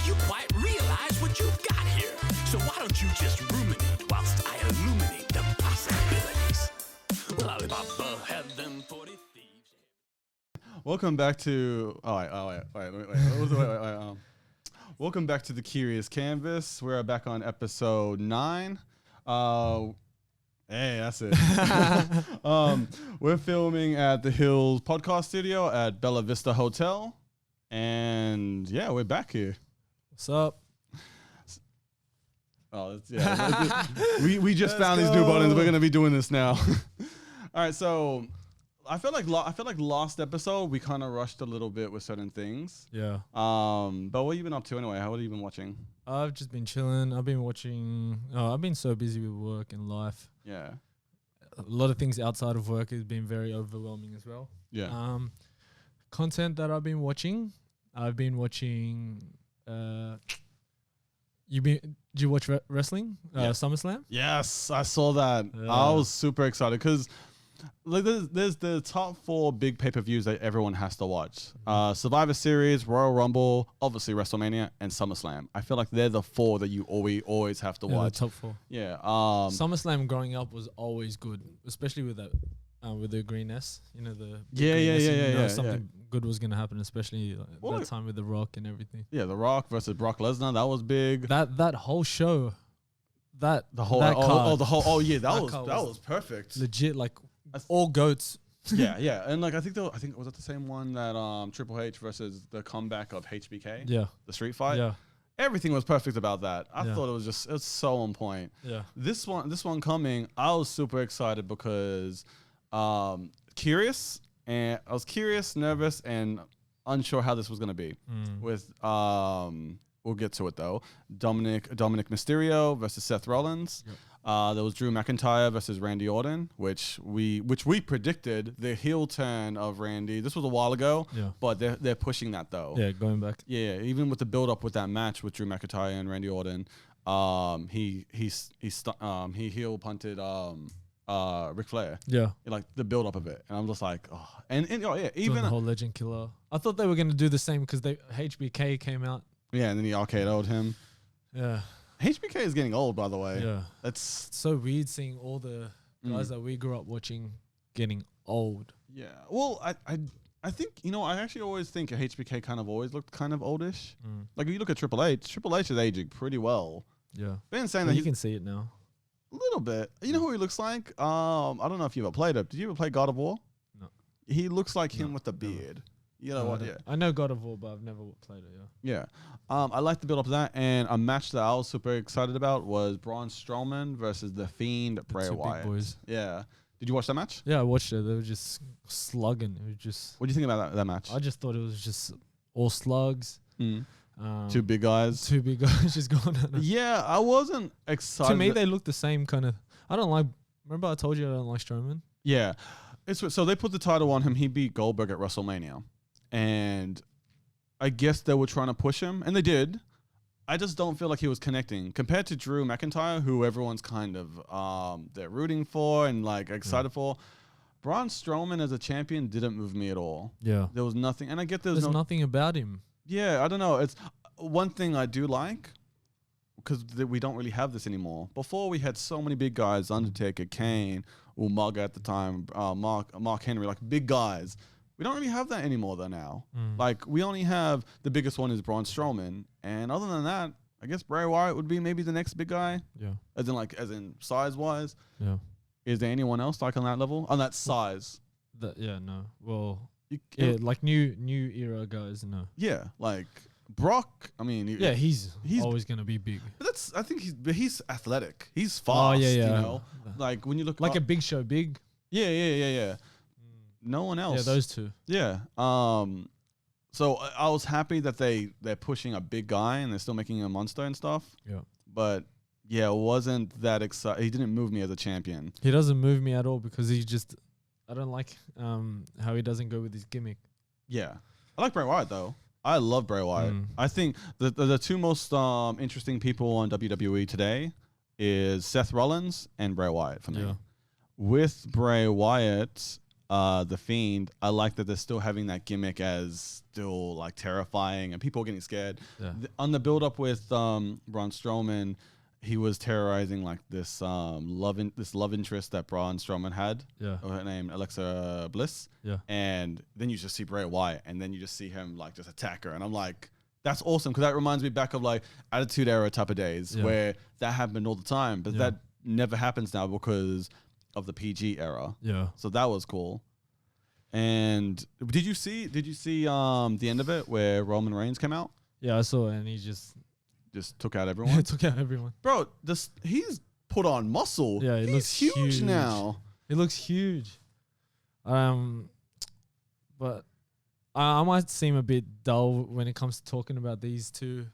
you quite realize what you've got here. So why don't you just ruminate whilst I illuminate the possibilities? Well, Alibaba had them 40 thieves. Welcome back to. Wait. Welcome back to the Curious Canvas. We're back on episode 9. Hey, that's it. We're filming at the Hills Podcast Studio at Bella Vista Hotel, and yeah, we're back here. What's up? We just found these new buttons. We're gonna be doing this now. All right, so I feel like last episode we kind of rushed a little bit with certain things. Yeah. But what have you been up to anyway? What have you been watching? I've just been chilling. I've been watching. I've been so busy with work and life. Yeah. A lot of things outside of work has been very overwhelming as well. Yeah. Content that I've been watching. I've been watching. Did you watch wrestling? Summerslam? Yes, I saw that. I was super excited because like there's the top 4 big pay-per-views that everyone has to watch. Survivor Series, Royal Rumble, obviously WrestleMania, and SummerSlam. I feel like they're the 4 that you always have to watch. The top 4. Yeah. SummerSlam growing up was always good, especially with that with the green S. You know the something good was gonna happen, especially that time with The Rock and everything. Yeah, The Rock versus Brock Lesnar, that was big. That whole show, that was perfect. Legit, like all goats. yeah, and like I think was that the same one that Triple H versus the comeback of HBK? Yeah, the street fight. Yeah, everything was perfect about that. I thought it was so on point. Yeah, this one coming, I was super excited because curious, nervous, and unsure how this was gonna be. With we'll get to it though. Dominick Mysterio versus Seth Rollins. Yep. There was Drew McIntyre versus Randy Orton, which we predicted the heel turn of Randy. This was a while ago, but they're pushing that though. Yeah, going back. Yeah, even with the build up with that match with Drew McIntyre and Randy Orton, he heel punted Ric Flair. Yeah, like the build up of it, and I'm just like, oh, and even the whole Legend Killer. I thought they were gonna do the same because HBK came out. Yeah, and then he RKO'd him. Yeah. HBK is getting old, by the way. Yeah. That's so weird seeing all the guys that we grew up watching getting old. Yeah. Well, I think, I actually always think HBK kind of always looked kind of oldish. Like, if you look at Triple H is aging pretty well. Yeah. Ben saying that you can see it now. A little bit. You know who he looks like? I don't know if you ever played it. Did you ever play God of War? No. He looks like him with the beard. You know what? Yeah. I know God of War, but I've never played it. Yeah. I like the build up to that, and a match that I was super excited about was Braun Strowman versus the Fiend Bray Wyatt. Big boys. Yeah. Did you watch that match? Yeah, I watched it. They were just slugging. It was just. What do you think about that match? I just thought it was just all slugs. 2 big guys. 2 big guys just going on. Yeah, I wasn't excited. To me, they look the same kind of. I don't like. Remember, I told you I don't like Strowman. Yeah, so they put the title on him. He beat Goldberg at WrestleMania. And I guess they were trying to push him, and they did. I just don't feel like he was connecting compared to Drew McIntyre, who everyone's kind of they're rooting for and like excited for. Braun Strowman as a champion didn't move me at all. Yeah, there was nothing, and I get there's nothing about him. Yeah, I don't know. It's one thing I do like because we don't really have this anymore. Before we had so many big guys: Undertaker, Kane, Umaga at the time, Mark Henry, like big guys. We don't really have that anymore though now. Like we only have the biggest one is Braun Strowman, and other than that, I guess Bray Wyatt would be maybe the next big guy. Yeah. As in size wise. Yeah. Is there anyone else like on that level? On that size? No. Well, like new era guys, no. Yeah, like Brock. I mean, he's always gonna be big. But I think he's athletic. He's fast. You know, like when you look like a Big Show, big. Yeah. No one else. Yeah, those 2. Yeah. So I was happy that they're pushing a big guy and they're still making him a monster and stuff. Yeah. But yeah, it wasn't that exciting. He didn't move me as a champion. He doesn't move me at all because I don't like how he doesn't go with his gimmick. Yeah. I like Bray Wyatt though. I love Bray Wyatt. I think the 2 most interesting people on WWE today is Seth Rollins and Bray Wyatt for me. Yeah. With Bray Wyatt, the Fiend, I like that they're still having that gimmick as still like terrifying and people are getting scared. Yeah. On the build up with Braun Strowman, he was terrorizing like this love interest that Braun Strowman had. Yeah. Her name Alexa Bliss. Yeah. And then you just see Bray Wyatt, and then you just see him like just attack her, and I'm like, that's awesome, because that reminds me back of like Attitude Era type of days where that happened all the time, but that never happens now because of the PG era. Yeah. So that was cool. And did you see the end of it where Roman Reigns came out? Yeah, I saw it, and he just took out everyone. took out everyone. Bro, he's put on muscle. Yeah, he he's looks huge now. It looks huge. But I might seem a bit dull when it comes to talking about these two.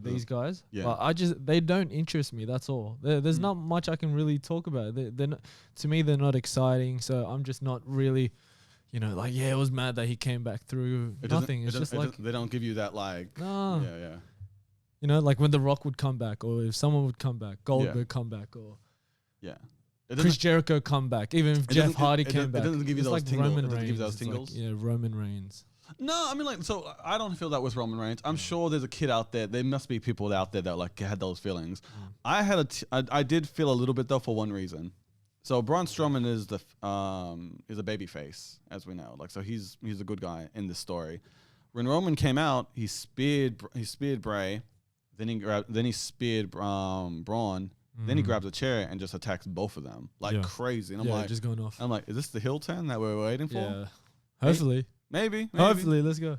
These guys. Yeah. But they don't interest me. That's all. There's not much I can really talk about. They're not, to me, they're not exciting. So I'm just not really, like, it was mad that he came back through. Nothing. It's just like they don't give you that like. Nah. Yeah. Like when The Rock would come back, or if someone would come back, Goldberg come back, or Chris Jericho come back, even if Jeff Hardy came back. It doesn't give you it's those like tingles. Roman It doesn't Reigns. give you those It's like, tingles. Roman Reigns. No, I mean, like, so I don't feel that with Roman Reigns. I'm sure there's a kid out there. There must be people out there that like had those feelings. I did feel a little bit though for one reason. So Braun Strowman is a baby face, as we know. Like, so he's a good guy in this story. When Roman came out, he speared Bray, then he speared Braun. Then he grabs a chair and just attacks both of them like crazy. And I'm like, just going off. I'm like, is this the heel turn that we're waiting for? Yeah. Hopefully. Maybe. Hopefully, let's go.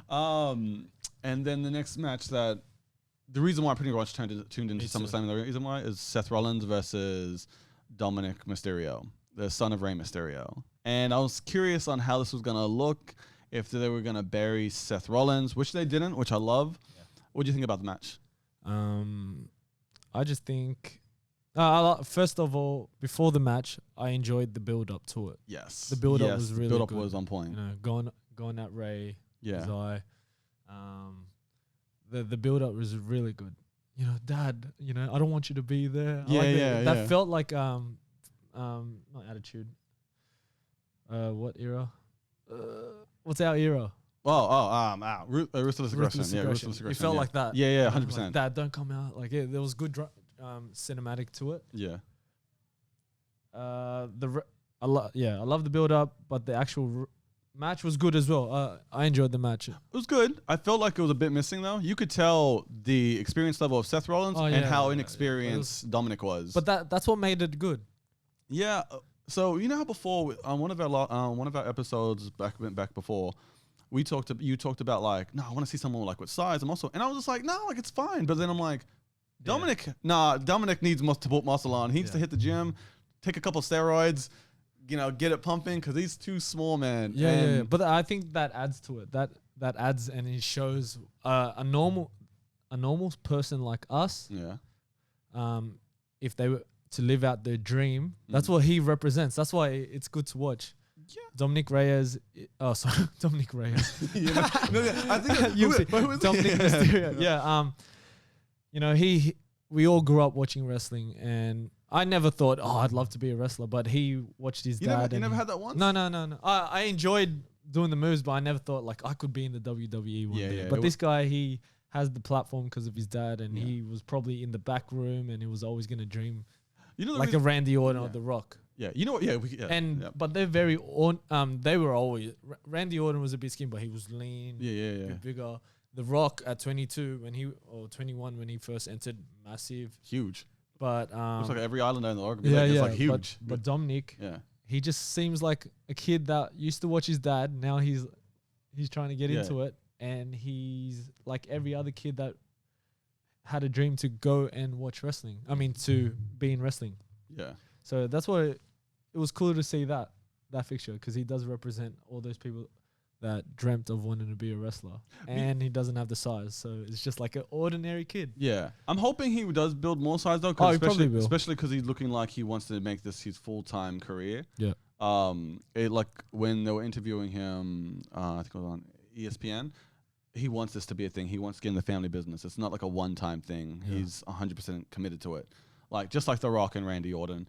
And then the next match the reason why I pretty much tuned into Summerslam, the reason why is Seth Rollins versus Dominick Mysterio, the son of Rey Mysterio. And I was curious on how this was going to look, if they were going to bury Seth Rollins, which they didn't, which I love. Yeah. What do you think about the match? I just think, first of all, before the match, I enjoyed the build up to it. Yes, the build up was really build up good. was on point. Going at Ray. Yeah. The build up was really good. Dad. I don't want you to be there. That felt like not Attitude. What era? What's our era? Ruthless Aggression. Yeah, Ruthless Aggression. It felt like that. Yeah, 100%. Like, Dad, don't come out. Like, there was good cinematic to it. Yeah. I love the build up, but the actual match was good as well. I enjoyed the match. It was good. I felt like it was a bit missing though. You could tell the experience level of Seth Rollins and how inexperienced Dominic was. But that's what made it good. Yeah. So how before on one of our episodes back before, you talked about like, no, I want to see someone like with size and muscle, and I was just like, no, like it's fine. But then I'm like, Dominic needs to put muscle on. He needs to hit the gym, take a couple steroids, get it pumping, because he's too small, man. Yeah. But I think that adds to it. That adds, and it shows a normal person like us. Yeah. If they were to live out their dream, that's what he represents. That's why it's good to watch. Yeah. Dominick Reyes. Oh, sorry, Dominick Reyes. I think Dominick Mysterio. Yeah. We all grew up watching wrestling, and I never thought, I'd love to be a wrestler. But he watched his dad. You never had that once? No. I enjoyed doing the moves, but I never thought like I could be in the WWE one day. But this guy, he has the platform because of his dad, and he was probably in the back room, and he was always going to dream like a Randy Orton or The Rock. Yeah, you know what? Yeah, but they're very they were always Randy Orton was a bit skinny, but he was lean. Yeah. Bigger. The Rock at 22 or 21 when he first entered, massive, huge. But looks like every islander in the org. It's like huge. But Dominic, he just seems like a kid that used to watch his dad. Now he's trying to get into it, and he's like every other kid that had a dream to go and watch wrestling. I mean, to be in wrestling. Yeah. So that's why it was cool to see that fixture, because he does represent all those people that dreamt of wanting to be a wrestler, and he doesn't have the size, so it's just like an ordinary kid. Yeah, I'm hoping he does build more size though. He probably will, especially because he's looking like he wants to make this his full-time career. Yeah. Like when they were interviewing him, I think it was on ESPN. He wants this to be a thing. He wants to get in the family business. It's not like a one-time thing. Yeah. He's 100% committed to it. Like just like The Rock and Randy Orton.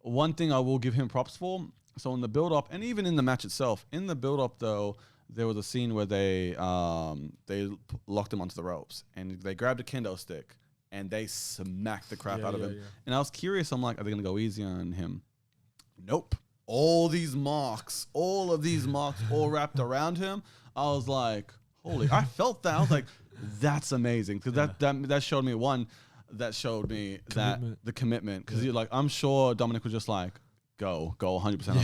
One thing I will give him props for, So in the build up, and even in the match itself, in the build up though, there was a scene where they locked him onto the ropes and they grabbed a kendo stick and they smacked the crap out of him. And I was curious. I'm like, are they gonna go easy on him? Nope. All of these marks all wrapped around him. I was like, holy! I felt that. I was like, that's amazing because that showed me that the commitment because you're like, I'm sure Dominic was just like, go 100% on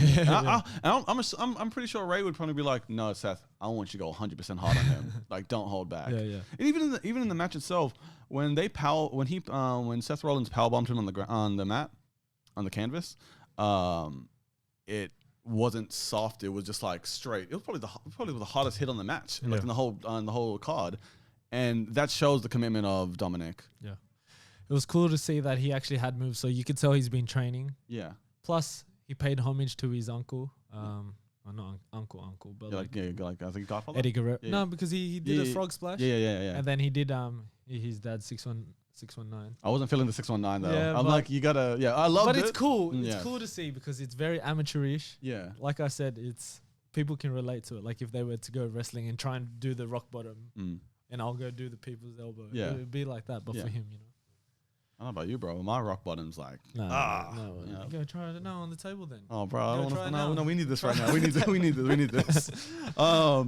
him. I'm pretty sure Ray would probably be like, no, Seth, I want you to go 100% hard on him. Like, don't hold back. Yeah. And even in the match itself, when Seth Rollins powerbombed him on the mat, on the canvas, it wasn't soft. It was just like straight. It was probably the hardest hit on the match, like in the whole card, and that shows the commitment of Dominic. Yeah, it was cool to see that he actually had moves, so you could tell he's been training. Yeah. Plus, he paid homage to his uncle. Not uncle, but like I think Godfather. Eddie Guerrero. Yeah. No, because he did a frog splash. Yeah. And then he did his dad's 619. I wasn't feeling the 619 though. Yeah, I'm like, you gotta. Yeah, I love it. But it's cool. It's cool to see because it's very amateurish. Yeah. Like I said, it's people can relate to it. Like if they were to go wrestling and try and do the rock bottom, and I'll go do the people's elbow. Yeah. It would be like that, but for him, you know. I don't know about you, bro. My rock bottom's like, no. You go try it now on the table then. Oh, bro, I don't want to. No, we need this right now. We need this. I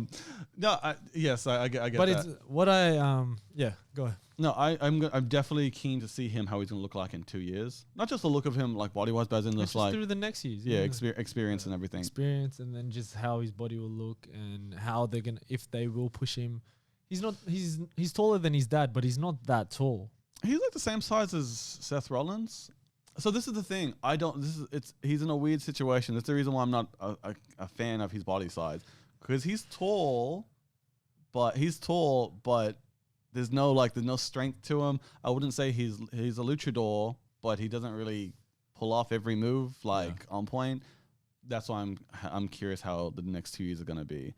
get but that. It's what I go ahead. No, I'm definitely keen to see him how he's gonna look like in 2 years. Not just the look of him like body wise, but as in just like through the next years. Yeah, experience and everything. Experience, and then just how his body will look and how they're gonna, if they will push him. He's taller than his dad, but he's not that tall. He's like the same size as Seth Rollins. So this is the thing. He's in a weird situation. That's the reason why I'm not a fan of his body size. Because he's tall, but there's no strength to him. I wouldn't say he's a luchador, but he doesn't really pull off every move on point. That's why I'm curious how the next 2 years are gonna be.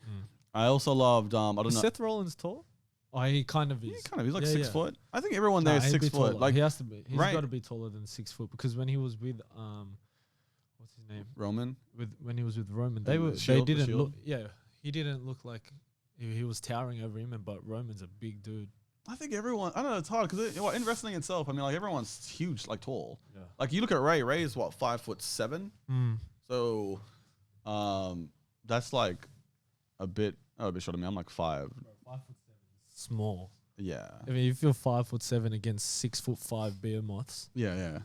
I also loved I don't know. Seth Rollins tall? Oh, he kind of is. He's like 6 foot. I think everyone there is 6 foot. Like he has to be. He's got to be taller than 6 foot because when he was with what's his name? Roman. When he was with Roman, he didn't look like he was towering over him. But Roman's a big dude. I think everyone. I don't know. It's hard because in wrestling itself, I mean, like everyone's huge, like tall. Yeah. Like you look at Ray. Ray is what 5'7". So, that's like a bit short of me. I'm like 5. 5'7" small. Yeah. I mean, if you're 5'7" against 6'5" behemoths. Yeah.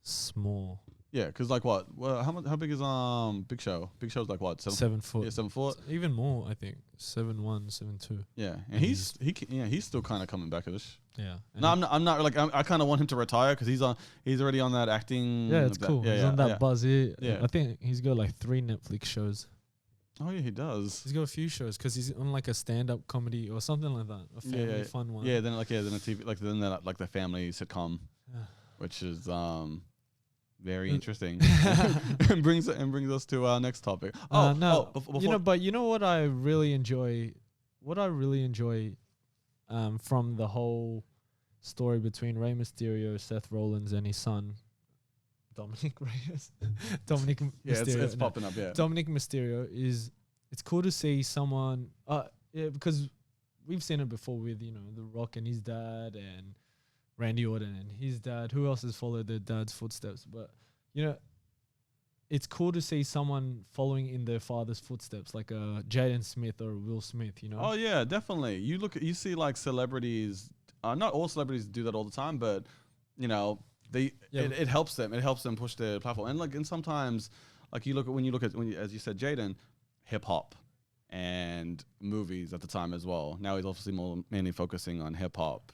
Small. Yeah, because like what? Well, how big is Big Show? Big Show's like what? 7 foot. Yeah, 7 foot. Even more, I think. 7'1", 7'2". Yeah, and he's still kind of coming back-ish. Yeah. No, I'm not like I kind of want him to retire because he's already on that acting. Yeah, it's cool. He's on that buzz here. Yeah. I think he's got like 3 Netflix shows. Oh yeah, he does. He's got a few shows because he's on like a stand-up comedy or something like that, a family fun one. Yeah, then a TV like the family sitcom, which is very interesting, and brings us to our next topic. But you know what I really enjoy. What I really enjoy, from the whole story between Rey Mysterio, Seth Rollins, and his son. Dominick Mysterio. It's popping up. Yeah, Dominick Mysterio it's cool to see someone. Because we've seen it before with The Rock and his dad and Randy Orton and his dad. Who else has followed their dad's footsteps? But it's cool to see someone following in their father's footsteps, like a Jaden Smith or Will Smith. Oh yeah, definitely. You see like celebrities. Not all celebrities do that all the time, but it helps them. It helps them push their platform. And sometimes, like when you look at as you said, Jaden, hip hop and movies at the time as well. Now he's obviously mainly focusing on hip hop.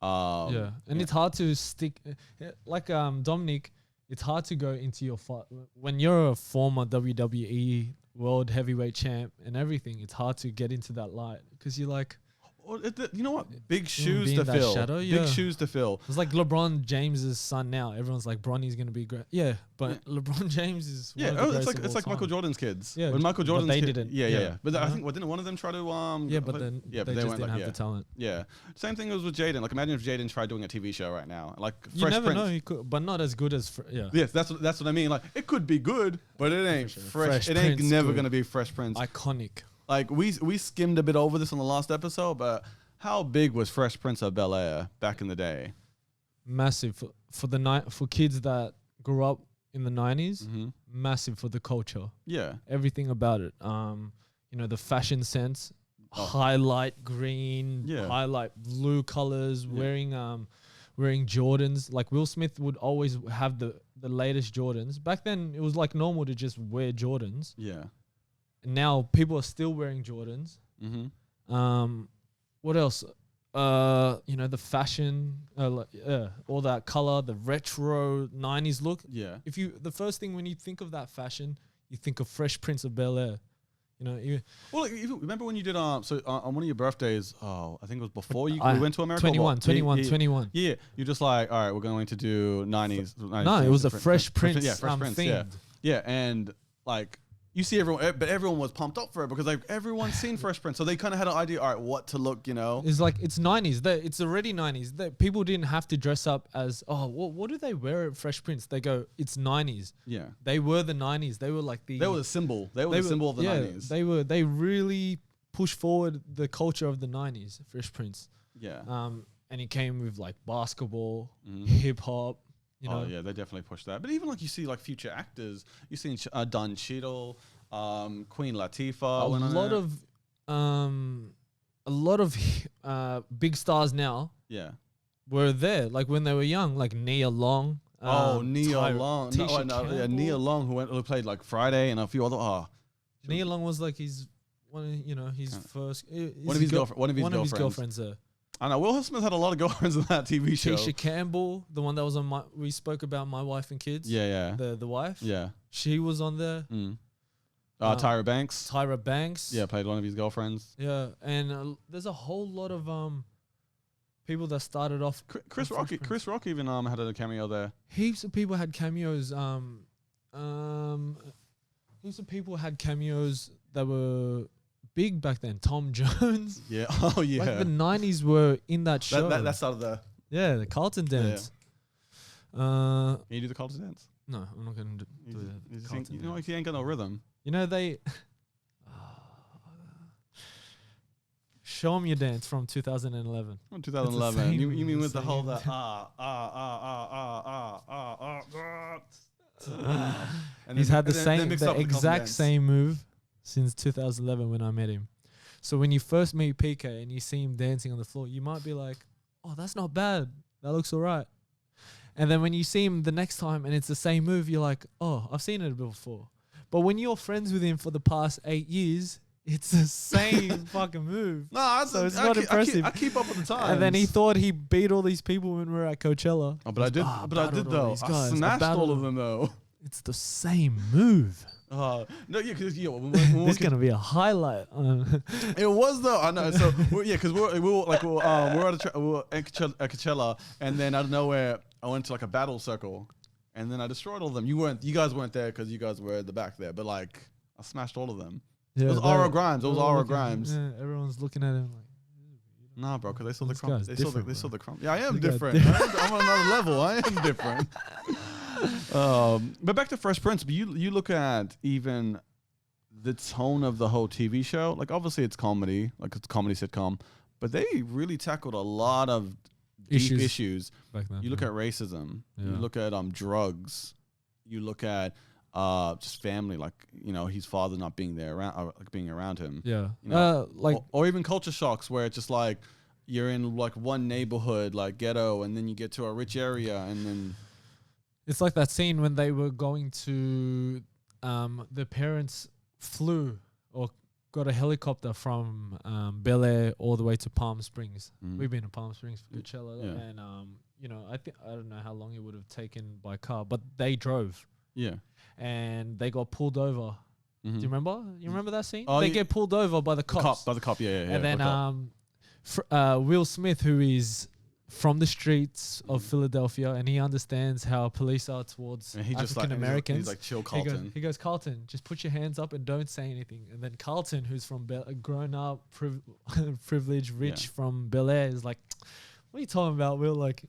It's hard to stick like Dominic. It's hard to go into your when you're a former WWE World Heavyweight Champ and everything. It's hard to get into that light because you're like. Well, you know what? Big be shoes in to that fill. shadow, yeah. Big shoes to fill. It's like LeBron James's son now. Everyone's like, Bronny's gonna be great. Yeah, but LeBron James is one of the it's greatest like of all Michael time. Jordan's kids. Yeah, When Michael but Jordan's they kid- didn't. Yeah. Yeah. But I Uh-huh. think didn't one of them try to Yeah, but then yeah, they but just went didn't like, have the talent. Yeah. Same thing was with Jaden. Like imagine if Jaden tried doing a TV show right now, like You Fresh never Prince. know, he could, but not as good as yeah. Yes, that's what I mean. Like it could be good, but it ain't sure. fresh. Fresh It ain't Prince never good. gonna be Fresh Prince. Iconic. Like we skimmed a bit over this on the last episode, but how big was Fresh Prince of Bel-Air back in the day? Massive for kids that grew up in the 90s. Mm-hmm. Massive for the culture. Yeah. Everything about it. You know, the fashion sense, highlight green, Yeah. highlight blue colors, wearing Jordans. Like Will Smith would always have the latest Jordans. Back then it was like normal to just wear Jordans. Yeah. And now people are still wearing Jordans. Mm-hmm. What else? You know, the fashion, all that color, the retro 90s look. Yeah. The first thing when you think of that fashion, you think of Fresh Prince of Bel-Air. You know, Well, like, remember when you did on one of your birthdays? Oh, I think it was before we went to America. 21. Yeah, you're just like, all right, we're going to do 90s. No, it was a Fresh Prince. Yeah, Fresh Prince. Yeah, themed. yeah, and like you see everyone, but everyone was pumped up for it because like everyone's seen Fresh Prince, so they kind of had an idea, all right, what to look, you know. It's like it's 90s. It's already 90s. People didn't have to dress up as what do they wear at Fresh Prince? They go, it's 90s. Yeah, They were the 90s. They were like they were the symbol. They were the symbol of the 90s. They really pushed forward the culture of the 90s. Fresh Prince. Yeah. And he came with like basketball, hip hop. You know, yeah, they definitely pushed that. But even like you see like future actors, you've seen Don Cheadle, Queen Latifah. a lot of big stars now Yeah. were there, like when they were young, like Nia Long. Nia Long. Nia Long, who played like Friday and a few other. Nia Long was like his one, his first. One of his girlfriends. I know Will Smith had a lot of girlfriends in that TV show. Keisha Campbell, the one that was on we spoke about My Wife and Kids. Yeah. The wife. Yeah. She was on there. Tyra Banks. Tyra Banks. Yeah, played one of his girlfriends. Yeah, and there's a whole lot of people that started off. Chris Rock even had a cameo there. Heaps of people had cameos. Heaps of people had cameos that were big back then. Tom Jones. Yeah. Oh yeah. Like the 90s were in that show. That started the. Yeah, the Carlton dance. Can you do the Carlton dance? No, I'm not gonna do the Carlton You know, dance. he ain't got no rhythm. You know they. Show 'em your dance from 2011. From 2011. You mean with the whole same- and He's had the mix up the exact Carlton dance. same move since 2011 when I met him. So when you first meet PK and you see him dancing on the floor, you might be like, "Oh, that's not bad. That looks all right." And then when you see him the next time and it's the same move, you're like, "Oh, I've seen it before." But when you're friends with him for the past 8 years, it's the same fucking move. No, So it's not impressive. I keep up with the times. And then he thought he beat all these people when we were at Coachella. Oh, but I did. But I did battled all though. these I guys. I smashed battled all of them though. It's the same move. No, yeah, because This is gonna be a highlight. it was though. I know. So because we were at Coachella, and then out of nowhere, I went to like a battle circle, and then I destroyed all of them. You guys weren't there because you guys were at the back there, but like I smashed all of them. Yeah, It was they're- Aura Grimes. It was they're Aura looking- Grimes. Yeah, everyone's looking at him like. Nah, bro, because they saw the This crumb. guy's They different, saw bro. the crumb. Yeah, I am This guy's different. I'm on another level. I am different. But back to Fresh Prince. But you look at even the tone of the whole TV show. Like obviously it's comedy, like it's a comedy sitcom, but they really tackled a lot of deep issues. Back then. You look at racism. You Yeah. look at drugs. You look at just family, like his father not being there around, like being around him. Yeah. You know, Like or even culture shocks where it's just like you're in like one neighborhood, like ghetto, and then you get to a rich area, and then it's like that scene when they were going to the parents flew or got a helicopter from Bel-Air all the way to Palm Springs. We've been to Palm Springs for Coachella, Yeah. and I don't know how long it would have taken by car, but they drove yeah. and they got pulled over. Do you remember? You remember that scene? Oh, They yeah. get pulled over by the cops. By the cop, yeah. And then Will Smith, who is from the streets of Philadelphia, and he understands how police are towards And he just African Americans. he's like, chill, Carlton. He goes, Carlton, just put your hands up and don't say anything. And then Carlton, who's from grown up, privileged, rich from Bel-Air, is like, what are you talking about, Will? Like,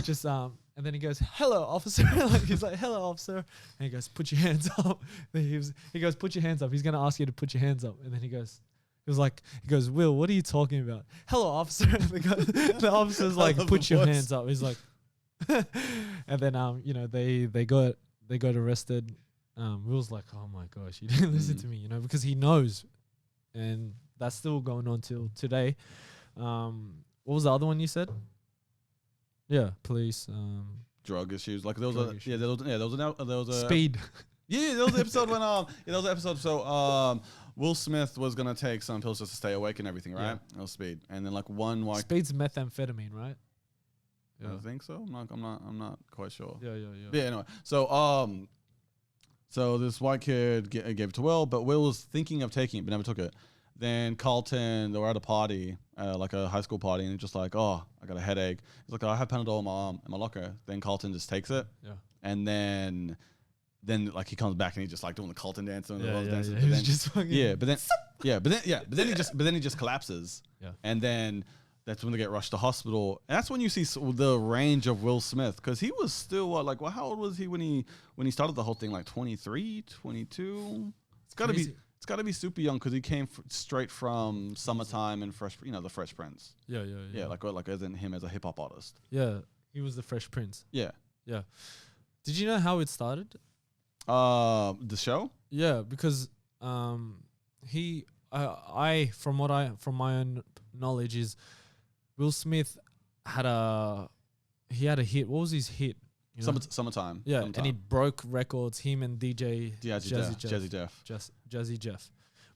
just and then he goes, hello, officer. Like, he's like, hello, officer. And he goes, put your hands up. Then he goes, put your hands up. He's gonna ask you to put your hands up. And then he goes, Will, what are you talking about? Hello, officer. The officer's like, put your hands up. He's like, and then they got arrested. Will's like, oh my gosh, you didn't listen to me, because he knows, and that's still going on till today. What was the other one you said? Yeah, police. Drug issues. Like there was a speed. Yeah, there was an episode when there was an episode. So Will Smith was gonna take some pills just to stay awake and everything, right? Yeah. It was speed, and then like speed's methamphetamine, right? Yeah. I think so. I'm not quite sure. Yeah. Yeah. Anyway, so this white kid gave it to Will, but Will was thinking of taking it, but never took it. Then Carlton, they were at a party, like a high school party, and he's just like, oh, I got a headache. He's like, oh, I have Panadol in my locker. Then Carlton just takes it. Yeah. And then like he comes back and he's just like doing the Carlton dance and those dances. Yeah. He's just fucking but then he just collapses. Yeah. And then that's when they get rushed to hospital. And that's when you see the range of Will Smith, because he was still how old was he when he started the whole thing? Like 23, 22. It's got to be super young, because he came straight from Summertime and the Fresh Prince. Yeah. Yeah, like as in him as a hip hop artist. Yeah, he was the Fresh Prince. Yeah. Did you know how it started? The show? Yeah, because from my own knowledge is Will Smith had a hit. What was his hit? Summertime. Yeah, and he broke records. Him and DJ Jazzy Jeff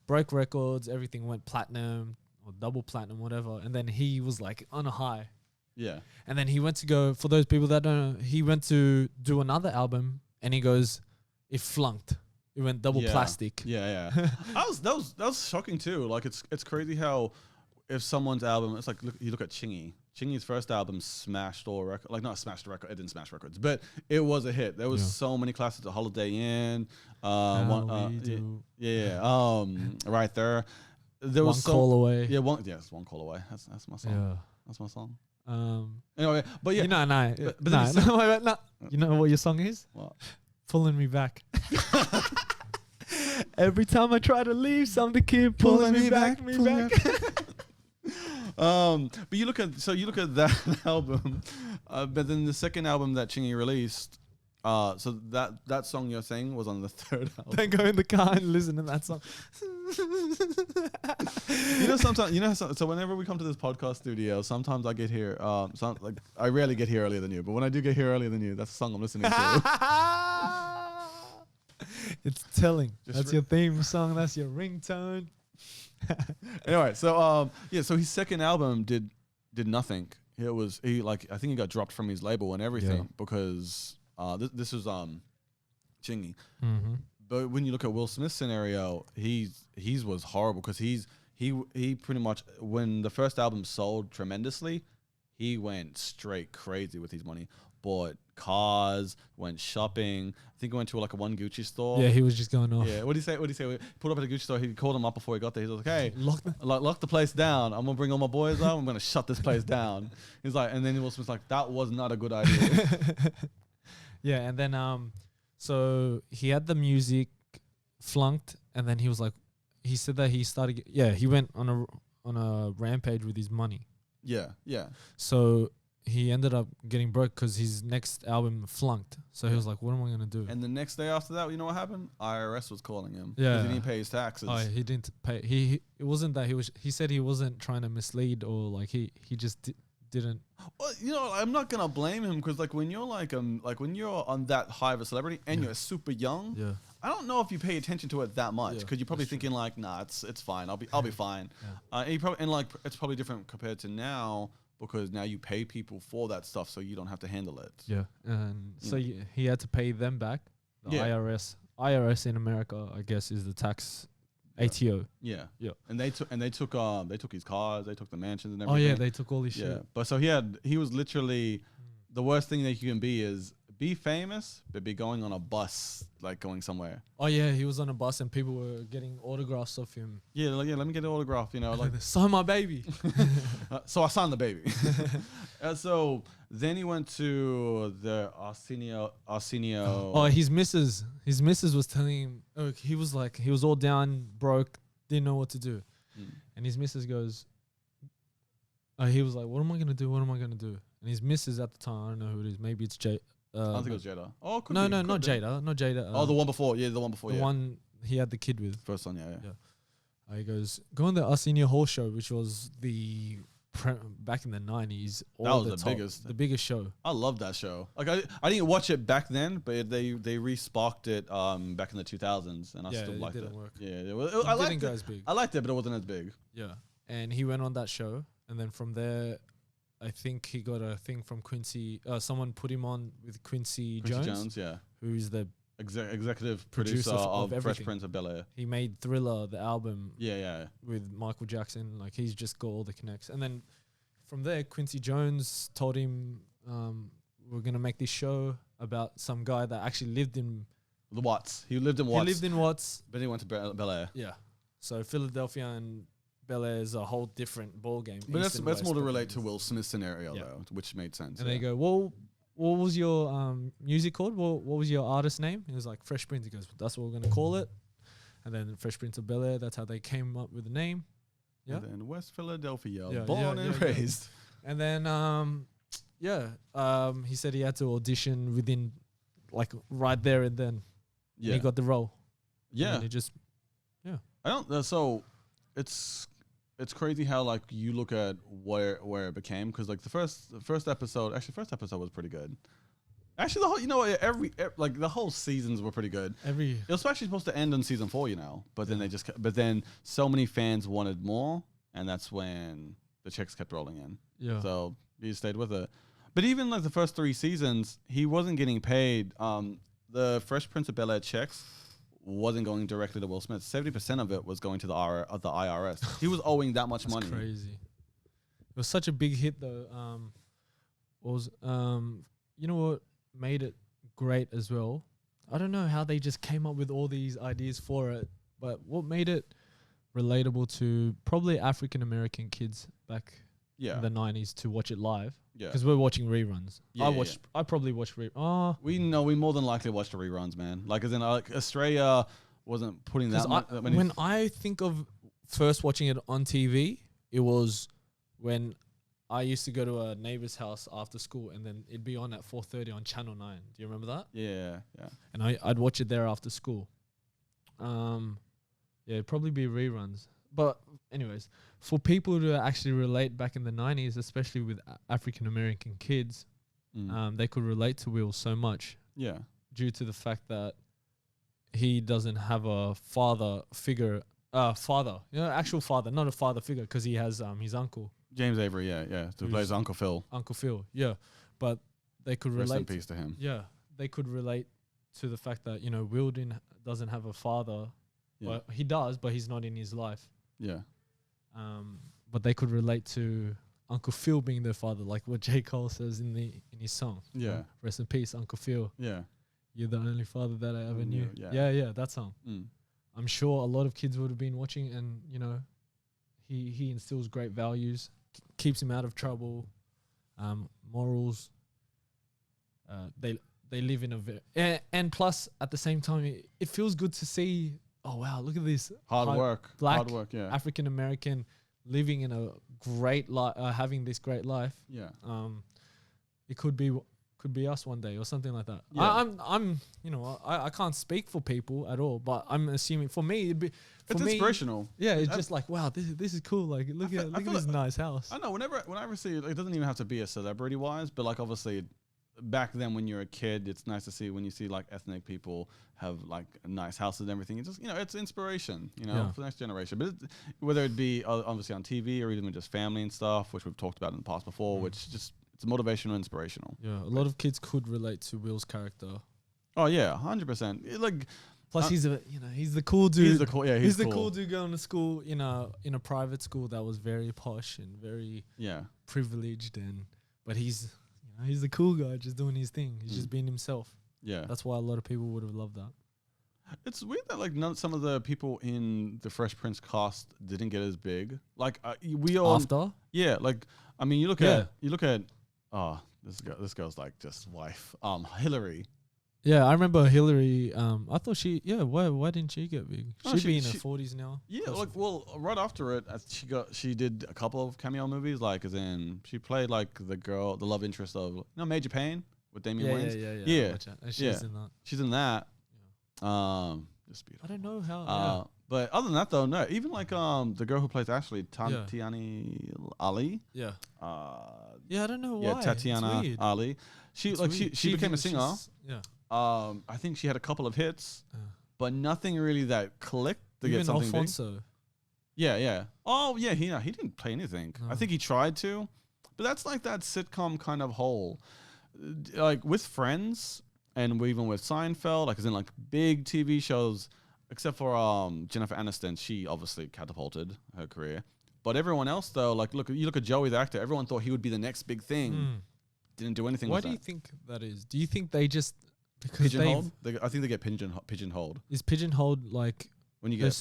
broke records. Everything went platinum or double platinum, whatever. And then he was like on a high. Yeah. And then he went to go, for those people that don't know, he went to do another album, and he goes, it flunked. It went double plastic. Yeah. that was shocking too. Like it's crazy how if someone's album, it's like you look at Chingy. Chingy's first album smashed all records. Like not smashed the record, it didn't smash records, but it was a hit. There was so many classics. The Holiday Inn, right there. There was One Call Away. Yeah, it's One Call Away. That's my song. Yeah. That's my song. Anyway, but yeah, no. You know what your song is? What? Pulling Me Back. Every time I try to leave, something keep pulling me back. But you look at that album, but then the second album that Chingy released, so that song you're saying was on the third album. Then go in the car and listen to that song. Sometimes so whenever we come to this podcast studio, sometimes I get here. I rarely get here earlier than you, but when I do get here earlier than you, that's the song I'm listening to. It's telling. That's your theme song. That's your ringtone. Anyway, so so his second album did nothing. I think he got dropped from his label and everything because this was Chingy. Mm-hmm. But when you look at Will Smith's scenario, his was horrible because he pretty much, when the first album sold tremendously, he went straight crazy with his money. Bought cars, went shopping. I think he went to like a one Gucci store. Yeah, he was just going off. Yeah, what did he say? We pulled up at a Gucci store. He called him up before he got there. He was like, "Hey, lock the place down. I'm gonna bring all my boys up. I'm gonna shut this place down." He's like, and then Will Smith's like, "That was not a good idea." Yeah, and then so he had the music flunked, and then he was like, he said that he started. He went on a rampage with his money. Yeah. So he ended up getting broke because his next album flunked. So he was like, what am I going to do? And the next day after that, you know what happened? IRS was calling him. Yeah. Because he didn't pay his taxes. Oh, he didn't pay. It wasn't that he said he wasn't trying to mislead, or like he just didn't. Well, I'm not going to blame him because like when you're when you're on that high of a celebrity and you're super young, I don't know if you pay attention to it that much because you're probably thinking like, nah, it's fine. I'll be fine. Yeah. And it's probably different compared to now, because now you pay people for that stuff, so you don't have to handle it. Yeah, and so he had to pay them back. The IRS in America, I guess, is the tax ATO. Yeah. Yeah. And they took his cars, they took the mansions and Oh everything. yeah, they took all this Yeah. shit. But so he was literally the worst thing that you can be is be famous, but be going on a bus, like going somewhere. Oh yeah, he was on a bus and people were getting autographs of him. Yeah, like, yeah, let me get an autograph, you know, like Sign my baby. so I signed the baby. So then he went to the Arsenio. Oh, his missus was telling him, he was all down, broke, didn't know what to do. And his missus goes, he was like, what am I going to do? What am I going to do? And his missus at the time, I don't know who it is. Maybe it's Jay. I don't think it was Jada. Oh, could no, be, not be. Jada. Not Jada. Oh, the one before. Yeah, the one before. The yeah. one he had the kid with. First one, yeah. He goes, go on the Arsenio Hall show, which was the back in the 90s. That was the biggest show. I love that show. Like I didn't watch it back then, but they re-sparked it back in the 2000s, and I still liked it. Didn't work. Yeah, I liked it. As big. I liked it, but it wasn't as big. Yeah, and he went on that show, and then from there, I think he got a thing from Quincy. Someone put him on with Quincy Jones, yeah, who's the executive producer of Fresh Prince of Bel-Air. He made Thriller, the album. Yeah. With Michael Jackson, like he's just got all the connects. And then from there, Quincy Jones told him, "We're gonna make this show about some guy that actually lived in the Watts. He lived in Watts, but he went to Bel-Air. Yeah, so Philadelphia and Bel-Air is a whole different ball game. But that's more to relate to Will Smith's scenario though, which made sense. And they go, well, what was your music called? What was your artist name? He was like Fresh Prince. He goes, that's what we're going to call it. And then Fresh Prince of Bel-Air, that's how they came up with the name. Yeah. And then West Philadelphia, born and raised. And then, he said he had to audition within, like, right there and then. Yeah. And he got the role. Yeah. And he just, I don't, so it's crazy how, like, you look at where it became, because, like, the first episode was pretty good. Actually, the whole, you know, like the whole seasons were pretty good. It was actually supposed to end on season 4, you know, but then so many fans wanted more, and that's when the checks kept rolling in. Yeah. So he stayed with it. But even like the first 3 seasons, he wasn't getting paid. The Fresh Prince of Bel-Air checks wasn't going directly to Will Smith. 70% of it was going to the IRS. He was owing that much money. Crazy. It was such a big hit though. You know what made it great as well? I don't know how they just came up with all these ideas for it, but what made it relatable to probably African American kids back in the 90s to watch it live. Yeah. Because we're watching reruns. I probably watched reruns. We more than likely watched the reruns, man. Like, as in, like, Australia wasn't putting that much. When I think of first watching it on TV, it was when I used to go to a neighbor's house after school, and then it'd be on at 4:30 on Channel 9. Do you remember that? Yeah. And I'd watch it there after school. It'd probably be reruns. But anyways, for people to actually relate back in the 90s, especially with African American kids, they could relate to Will so much. Yeah. Due to the fact that he doesn't have a father figure, actual father, not a father figure, because he has his uncle. James Avery, who plays Uncle Phil. Uncle Phil, yeah. But they could relate. Rest in peace to him. Yeah. They could relate to the fact that, Will doesn't have a father. Yeah. Well, he does, but he's not in his life. Yeah. But they could relate to Uncle Phil being their father, like what J. Cole says in his song. Yeah. Rest in peace, Uncle Phil. Yeah. You're the only father that I ever knew. Yeah, that song. I'm sure a lot of kids would have been watching, and he instills great values, keeps him out of trouble, morals. They live in a very and plus at the same time it feels good to see. Oh wow! Look at this hard work, yeah. African American living in a great life, having this great life. Yeah. It could be us one day or something like that. Yeah. I can't speak for people at all, but I'm assuming for me it'd be. It's inspirational. Yeah, it's just like, wow, this is cool. Like look at this nice house. I know. Whenever I see it doesn't even have to be a celebrity wise, but like obviously. Back then when you're a kid, it's nice to see when you see like ethnic people have like nice houses and everything. It's just, it's inspiration, for the next generation. But whether it be obviously on TV or even just family and stuff, which we've talked about in the past before, which just, it's motivational and inspirational. Yeah, a lot of kids could relate to Will's character. Oh yeah, 100%. Like, Plus, he's he's the cool dude. He's the cool. Yeah, he's the cool dude going to school in a private school that was very posh and very privileged, but he's he's the cool guy just doing his thing. He's just being himself. Yeah, that's why a lot of people would have loved that. It's weird that like some of the people in the Fresh Prince cast didn't get as big. Like we all like I mean you look at this girl's like just wife Hillary. Yeah, I remember Hillary. I thought why didn't she get big? She'd be in her 40s now. Yeah, right after it, she did a couple of cameo movies, like as in she played like the love interest of Major Payne with Damian Wayans. Yeah. She's in that. She's in that. Yeah. Just beautiful. I don't know how. But other than that though, no. Even like the girl who plays Ashley, Tiani Ali. Yeah. I don't know why. Yeah, Tatiana Ali. She became a singer. Yeah. I think she had a couple of hits, but nothing really that clicked to get something Alfonso. Big. Yeah. Oh, yeah. He didn't play anything. I think he tried to, but that's like that sitcom kind of hole. Like with Friends and even with Seinfeld, like as in like big TV shows, except for Jennifer Aniston, she obviously catapulted her career. But everyone else though, like you look at Joey the actor, everyone thought he would be the next big thing. Didn't do anything. Why do you think that is? Do you think they just pigeonholed? I think they get pigeonholed. Is pigeonholed like when you get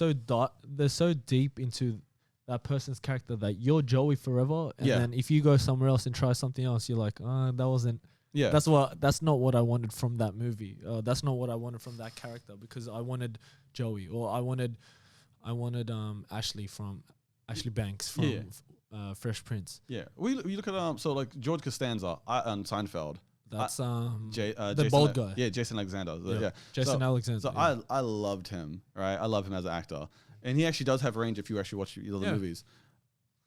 they're so deep into that person's character that you're Joey forever, and then if you go somewhere else and try something else, you're like, that wasn't. Yeah, that's not what I wanted from that movie. That's not what I wanted from that character because I wanted Joey or I wanted Ashley Banks from Fresh Prince. Yeah, we look at so like George Costanza on Seinfeld. That's the Jason, bald guy. Yeah, Jason Alexander. Jason Alexander. So I loved him, right? I love him as an actor, and he actually does have range if you actually watch the movies.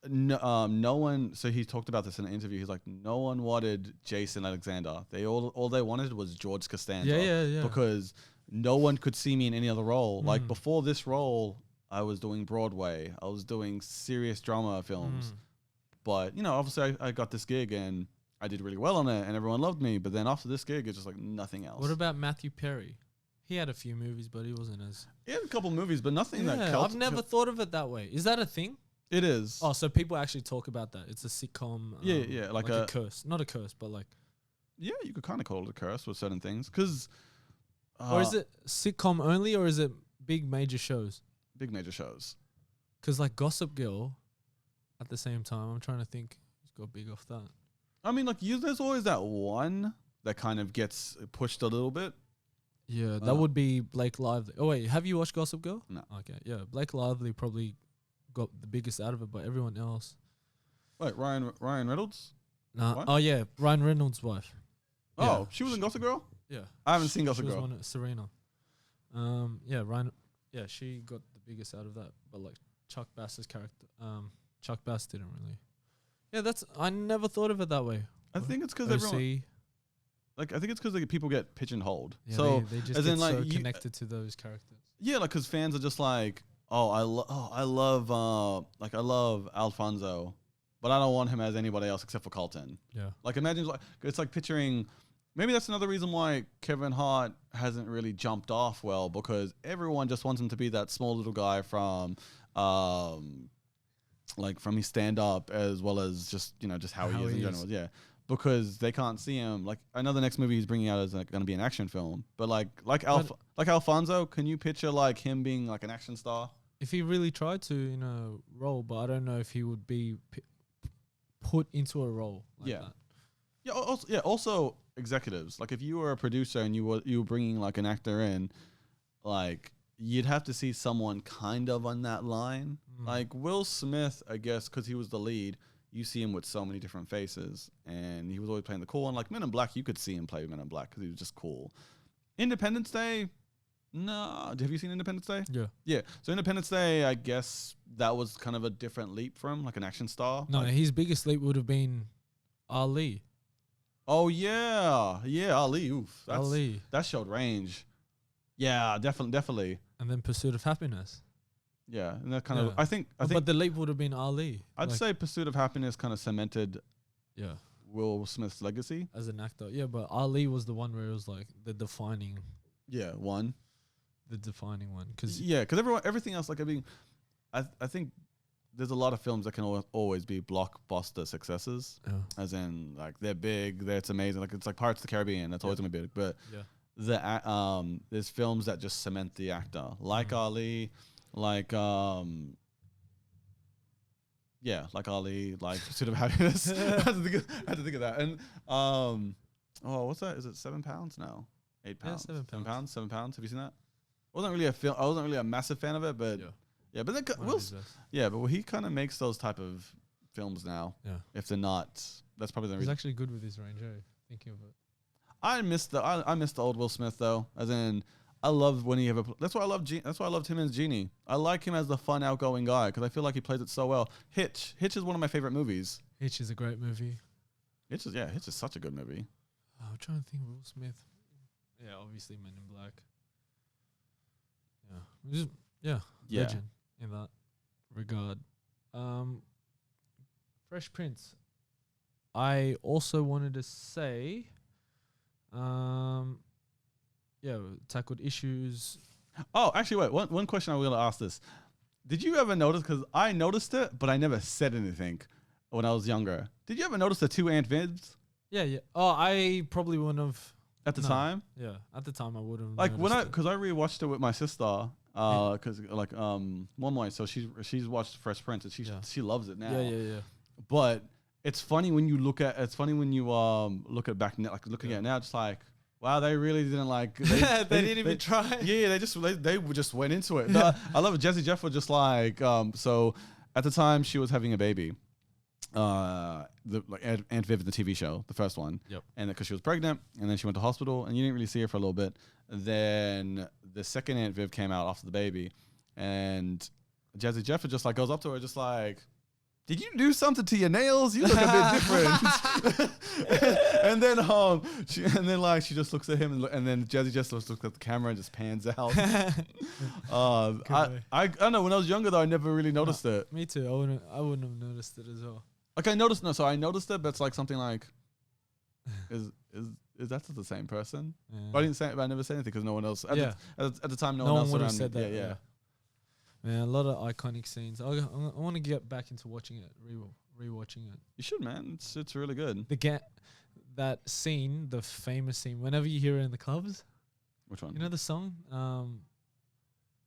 No one. So he talked about this in an interview. He's like, no one wanted Jason Alexander. They all they wanted was George Costanza. Yeah. Because no one could see me in any other role. Like before this role, I was doing Broadway. I was doing serious drama films. But obviously I got this gig and I did really well on it, and everyone loved me. But then after this gig, it's just like nothing else. What about Matthew Perry? He had a few movies, but he wasn't as. He had a couple movies, but nothing that. I've never thought of it that way. Is that a thing? It is. Oh, so people actually talk about that. It's a sitcom. Like a curse. Not a curse, but like. Yeah, you could kind of call it a curse with certain things, because. Or is it sitcom only, or is it big major shows? Big major shows. Because like Gossip Girl, at the same time, I'm trying to think who's got big off that. I mean, like there's always that one that kind of gets pushed a little bit. Yeah, that would be Blake Lively. Oh wait, have you watched Gossip Girl? No. Okay, yeah, Blake Lively probably got the biggest out of it, but everyone else. Wait, Ryan Reynolds? Nah. What? Oh yeah, Ryan Reynolds' wife. Oh, Yeah. she was in Gossip Girl? Yeah. I haven't seen Gossip She was Girl. one of Serena. Ryan. Yeah, she got the biggest out of that, but like Chuck Bass's character, Chuck Bass didn't really. Yeah, I never thought of it that way. I think it's because everyone. Like I think it's because people get pigeonholed. Yeah, so they just as get in like so connected to those characters. Yeah, like because fans are just like, I love Alfonso, but I don't want him as anybody else except for Carlton. Yeah. Like imagine it's like picturing. Maybe that's another reason why Kevin Hart hasn't really jumped off well, because everyone just wants him to be that small little guy from his stand up, as well as just how he is in general. Yeah. Because they can't see him. Like I know the next movie he's bringing out is going to be an action film, but like Alfonso, can you picture like him being like an action star? If he really tried to, role, but I don't know if he would be put into a role like that. Yeah. Also, executives. Like if you were a producer and you were bringing like an actor in, like you'd have to see someone kind of on that line. Like Will Smith, I guess, because he was the lead. You see him with so many different faces, and he was always playing the cool one. Like Men in Black, you could see him play Men in Black because he was just cool. Independence Day, no. Have you seen Independence Day? Yeah. Yeah. So Independence Day, I guess that was kind of a different leap for him, like an action star. No, his biggest leap would have been Ali. Oh yeah, Ali. Oof, Ali. That showed range. Yeah, definitely. And then Pursuit of Happiness. Yeah, and that kind of I think. But the leap would have been Ali. I'd say Pursuit of Happiness kind of cemented. Yeah. Will Smith's legacy as an actor. Yeah, but Ali was the one where it was like the defining. Yeah, one. the defining one. Cause because everything else, like I think there's a lot of films that can always be blockbuster successes. As in, like, they're big, it's amazing. Like, it's like Pirates of the Caribbean, that's always gonna be big. But there's films that just cement the actor, like Ali, like like Ali, like Pursuit of Happiness. I had to think of that. And what's that? Is it £7 now? 8 pounds? Yeah, £7. £7. Have you seen that? I wasn't really a massive fan of it, but but then but he kind of makes those type of films now. Yeah. If they're not, that's probably the reason. He's actually good with his range. Thinking of it. I miss the old Will Smith though. As in, I love when he that's why I loved him as Genie. I like him as the fun, outgoing guy because I feel like he plays it so well. Hitch is one of my favorite movies. Hitch is a great movie. Hitch is such a good movie. I'm trying to think of Will Smith. Yeah, obviously Men in Black. Yeah. Legend in that regard. Fresh Prince. I also wanted to say, tackled issues. Oh, actually, wait. One question I was going to ask this. Did you ever notice, because I noticed it, but I never said anything when I was younger. Did you ever notice the 2 Aunt Vivs? Yeah. Oh, I probably wouldn't have. At the time? Yeah, at the time I would have. Like, because I rewatched it with my sister, because one way, so she's watched Fresh Prince and she loves it now. Yeah. But it's funny when you look at look at back now, like looking at it now, just like, wow, they really didn't like. They didn't even try. Yeah, they just went into it. No, I love it. Jazzy Jeff was just like, so at the time she was having a baby. Aunt Viv in the TV show, the first one. Yep. And because she was pregnant, and then she went to hospital, and you didn't really see her for a little bit. Then the second Aunt Viv came out after the baby, and Jazzy Jeff just like goes up to her, just like, "Did you do something to your nails? You look a bit different." and then she just looks at him, and then Jazzy just looks at the camera and just pans out. I don't know. When I was younger though, I never really noticed it. Me too. I wouldn't have noticed it as well. Like I noticed it, but it's like something like, is that the same person? Yeah. But I never said anything because no one else at the time. No one else would have around said me. that. Yeah. Man, a lot of iconic scenes. I want to get back into watching it, rewatching it. You should, man. It's really good. That scene, the famous scene. Whenever you hear it in the clubs. Which one? You know the song,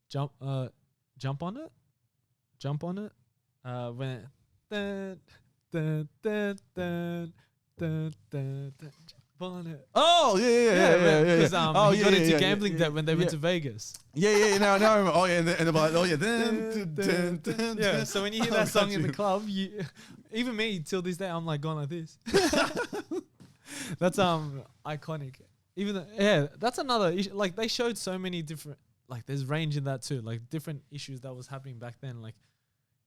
jump on it. When jump on it. Oh yeah. Because he got into gambling debt when they went to Vegas. Yeah. Now I remember. Oh yeah, and they're like, oh yeah, yeah. So when you hear that song in the club, even me till this day, I'm like going like this. That's iconic. That's another issue. Like they showed so many different. Like there's range in that too. Like different issues that was happening back then. Like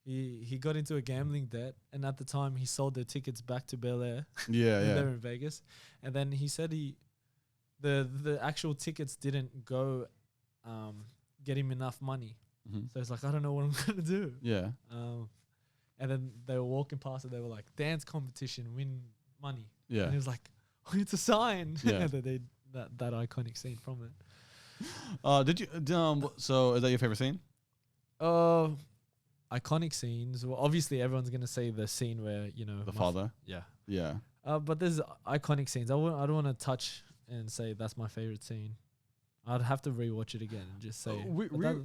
he got into a gambling debt, and at the time he sold their tickets back to Bel-Air. Yeah. They're in Vegas, and then he said the actual tickets didn't go get him enough money. Mm-hmm. So it's like, I don't know what I'm gonna do. Yeah. And then they were walking past and they were like, dance competition, win money. Yeah. And he was like, oh, it's a sign. Yeah. And then that iconic scene from it. Did you? So is that your favorite scene? Iconic scenes. Well, obviously everyone's gonna say the scene where the father. Yeah. But there's iconic scenes. I don't want to touch and say that's my favorite scene. I'd have to rewatch it again and just say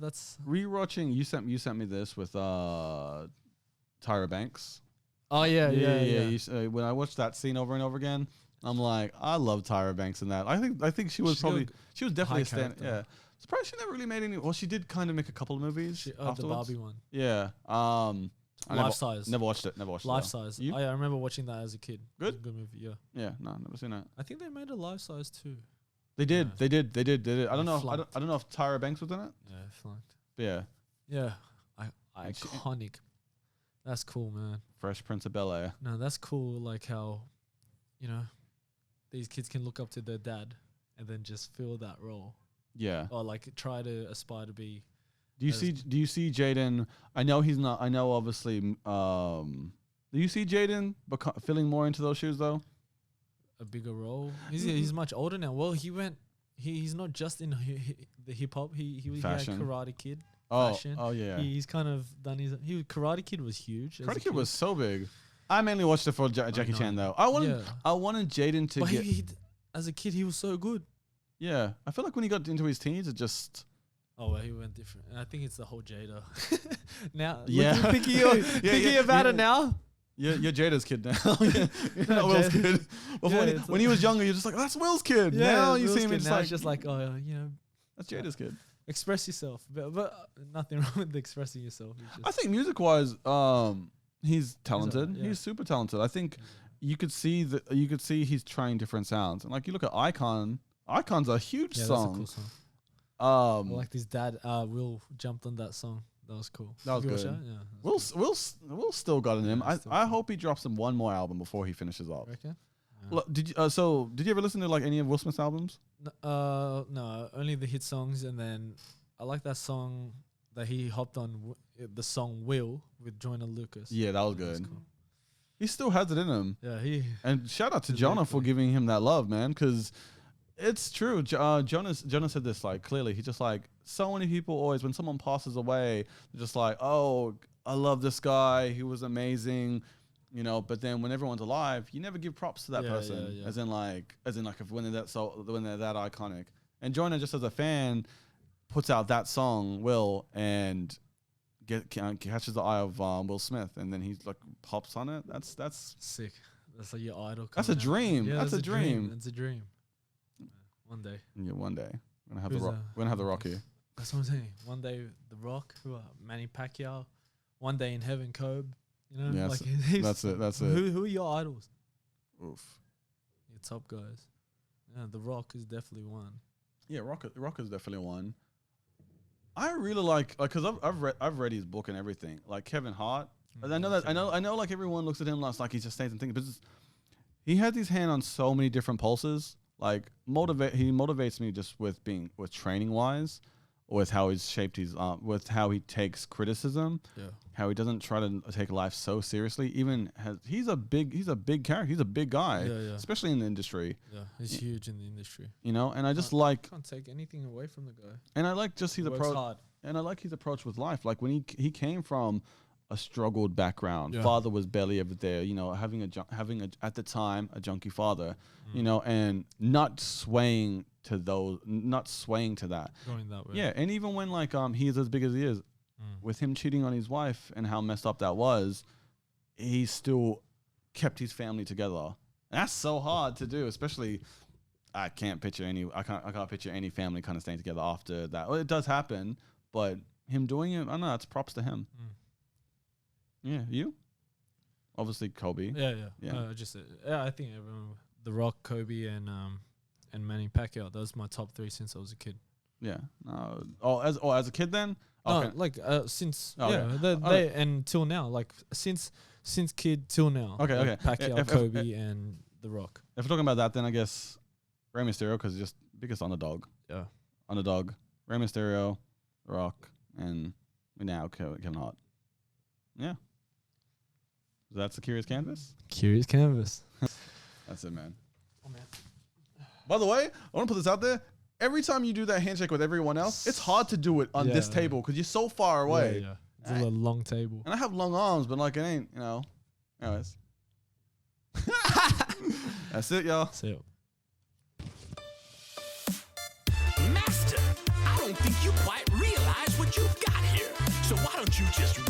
that's rewatching. You sent me this with Tyra Banks. Oh yeah. When I watched that scene over and over again, I'm like, I love Tyra Banks in that. I think she was definitely a stand. Yeah. Surprised she never really made any. Well, she did kind of make a couple of movies. The Barbie one. Yeah. Life Size. Never watched it. Life Size. I remember watching that as a kid. Good. It was a good movie. Yeah. Yeah. No, never seen that. I think they made a Life Size too. They did. I don't know. I don't know if Tyra Banks was in it. Yeah, flunked. Yeah. Yeah. Iconic. That's cool, man. Fresh Prince of Bel-Air. No, that's cool. Like how, these kids can look up to their dad and then just fill that role. Yeah. Or like try to aspire to be. Do you see Jaden? I know he's not. I know obviously. Do you see Jaden filling more into those shoes though? A bigger role. He's much older now. Well, he went he's not just in the hip hop. He had Fashion. Karate Kid. Oh, Fashion. oh yeah. He's kind of done his. Karate Kid was huge. as a Karate Kid was so big. I mainly watched it for Jackie know. Chan though. I wanted Jaden to But get. as a kid, he was so good. Yeah, I feel like when he got into his teens, it just. Oh, well, he went different. And I think it's the whole Jada. Now, Yeah. thinking about it now. You're Jada's kid now. You're not Will's kid. Before when he was younger, you're just like, that's Will's kid. Yeah, now you Will's see him, kid. it's Now like, it's just like, oh, that's Jada's kid. express yourself. But nothing wrong with expressing yourself. I think music-wise, he's talented. yeah. He's super talented. I think you could see he's trying different sounds. And like you look at Icon. Icon's a huge song. That's a cool song. I Um, liked his dad. Will jumped on that song. That was cool. That was Did you watch good. that? Yeah. Will's still got it in him. Yeah, still I hope he drops him one more album before he finishes off. Reckon? Look, did you ever listen to like any of Will Smith's albums? No, only the hit songs, and then I like that song that he hopped on, the song "Will" with Joyner Lucas. Yeah, that was That was good. cool. He still has it in him. Yeah, And shout out to He's Jonah very for funny. giving him that love, man, because it's true. Jonah said this like clearly. He's just like, so many people always, when someone passes away, they're just like, oh, I love this guy. He was amazing. You know, but then when everyone's alive, you never give props to that Yeah, person. yeah. As in like if when they're that iconic. And Jonah just as a fan puts out that song, Will, and catches the eye of Will Smith, and then he's like pops on it. That's sick. That's like your idol. That's a coming out. dream. Yeah, That's a dream. It's a dream. Yeah, one day. Yeah, one day we're gonna have Who's the rock. that? We're gonna have the Rock here. That's what I'm saying. One day, The Rock, Manny Pacquiao. One day in heaven, Kobe. You know, Yes, like That's it. That's it. Who are your idols? Oof. Your top guys. Yeah, The Rock is definitely one. Yeah, Rock is definitely one. I really like because I've read his book and everything. Like Kevin Hart. And I know like everyone looks at him like he's just saying things, but he has his hand on so many different pulses. Like he motivates me just with training wise, with how he's shaped his with how he takes criticism. Yeah. How he doesn't try to take life so seriously. He's a big character. He's a big guy, Yeah. especially in the industry. Yeah, he's huge in the industry. You know, and I just Can't take anything away from the guy. and I like just his Works approach. hard. And I like his approach with life. Like when he came from a struggled background. Yeah. Father was barely ever there. You know, having at the time a junkie father. You know, and not swaying to that. Going that way. Yeah, and even when like he's as big as he is, with him cheating on his wife and how messed up that was, he still kept his family together. That's so hard to do, especially. I can't picture any family kind of staying together after that. Well, it does happen, but him doing it, I don't know. It's props to him. Yeah, you. Obviously, Kobe. Yeah. Yeah. I think everyone, The Rock, Kobe, and Manny Pacquiao. Those are my top three since I was a kid. Yeah. As a kid then. Okay. No, like since Okay. they and till now, like since kid till now. Okay, like okay. Pacquiao, If- Kobe, and The Rock. If we're talking about that, then I guess Rey Mysterio, because he's just biggest underdog. Yeah. Underdog. Rey Mysterio, Rock, and now Kevin Hart. Yeah. That's the Curious Canvas. Curious Canvas. That's it, man. Oh man. By the way, I want to put this out there. Every time you do that handshake with everyone else, it's hard to do it on this Yeah. table because you're so far away. Yeah. It's a long table. And I have long arms, but like it ain't, you know. Anyways. That's it, y'all. See ya. Master, I don't think you quite realize what you've got here. So why don't you just